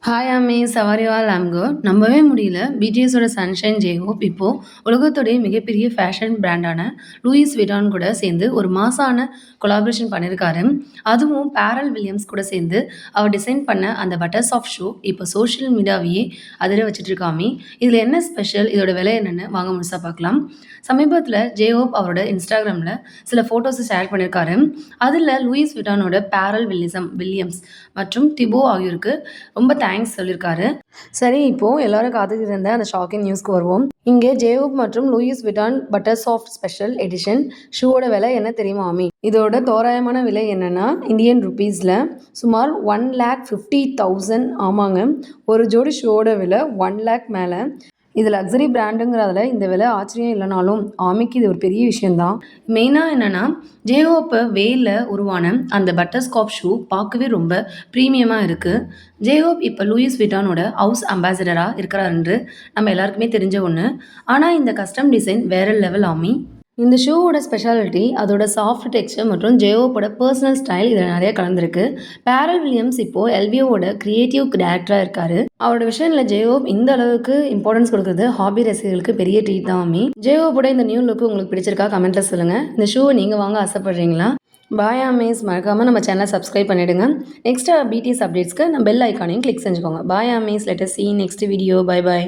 Hi Amish சவாரி all I'm good. நம்பவே முடியல பிடிஎஸோட சன்ஷைன் ஜேஹோப் இப்போ உலகத்துடைய மிகப்பெரிய ஃபேஷன் பிராண்டான லூயிஸ் விட்டான் கூட சேர்ந்து ஒரு மாசான கொலாபரேஷன் பண்ணியிருக்காரு. அதுவும் பேரல் வில்லியம்ஸ் கூட சேர்ந்து அவர் டிசைன் பண்ண அந்த பட்டர்ஸ் ஆஃப் ஷூ இப்போ சோஷியல் மீடியாவையே அதிர வச்சுட்டு இருக்காமி. இதில் என்ன ஸ்பெஷல், இதோட விலை என்னென்னு வாங்க முழுசாக பார்க்கலாம். சமீபத்தில் ஜேஹோப் அவரோட இன்ஸ்டாகிராமில் சில ஃபோட்டோஸை ஷேர் பண்ணியிருக்காரு. அதில் லூயிஸ் விட்டானோட பேரல் வில்லியம்ஸ் மற்றும் டிபோ ஆகியோருக்கு ரொம்ப தேங்க்ஸ் சொல்லியிருக்காரு. சரி, இப்போ எல்லாரும் காத்துக்கிட்டு இருந்த அந்த ஷாக்கிங் நியூஸ்க்கு வருவோம். இங்கே ஜேஹோப் மற்றும் லூயிஸ் விட்டான் பட்டர் சாஃப்ட் ஸ்பெஷல் எடிஷன் ஷூவோட விலை என்ன தெரியுமா அமி? இதோட தோராயமான விலை என்னன்னா இந்தியன் ருபீஸில் சுமார் 1,50,000. ஆமாங்க, ஒரு ஜோடி ஷூவோட விலை 1,00,000 மேலே. இது லக்ஸரி பிராண்டுங்கிறதுல இந்த விலை ஆச்சரியம் இல்லைனாலும் ஆமிக்கு இது ஒரு பெரிய விஷயம்தான். மெயினாக என்னென்னா ஜேஹோப்பை வேலில் உருவான அந்த பட்டர்ஸ்காப் ஷூ பார்க்கவே ரொம்ப ப்ரீமியமாக இருக்குது. ஜேஹோப் இப்போ லூயிஸ் விட்டானோட ஹவுஸ் அம்பாசிடராக இருக்கிறாருன்று நம்ம எல்லாருக்குமே தெரிஞ்ச ஒன்று. ஆனால் இந்த கஸ்டம் டிசைன் வேற லெவல் ஆமி. இந்த ஷூவோட ஸ்பெஷாலிட்டி அதோட சாஃப்ட் டெக்ஸ்சர் மற்றும் ஜேஹோப்போட பர்சனல் ஸ்டைல் இதில் நிறைய கலந்துருக்கு. பேரல் வில்லியம்ஸ் இப்போது எல்வியோட கிரியேட்டிவ் டைரக்டராக இருக்காரு. அவரோட விஷயத்தில் ஜேஹோப் இந்த அளவுக்கு இம்பார்ட்டன்ஸ் கொடுக்குறது ஹாபி ரசிகர்களுக்கு பெரிய ட்ரீட் தான் அம்மி. ஜேஹோப்போட இந்த நியூ லுக்கு உங்களுக்கு பிடிச்சிருக்கா கமெண்ட்ல சொல்லுங்கள். இந்த ஷூவை நீங்கள் வாங்க ஆசைப்படுறீங்களா? பாய் அமேஸ், மறக்காமல் நம்ம சேனலை சப்ஸ்கிரைப் பண்ணிவிடுங்க. நெக்ஸ்ட் பிடிஎஸ் அப்டேட்ஸ்க்கு நம்ம பெல் ஐக்கானையும் கிளிக் செஞ்சுக்கோங்க. Bye Amaze, let us see next video. Bye பாய்.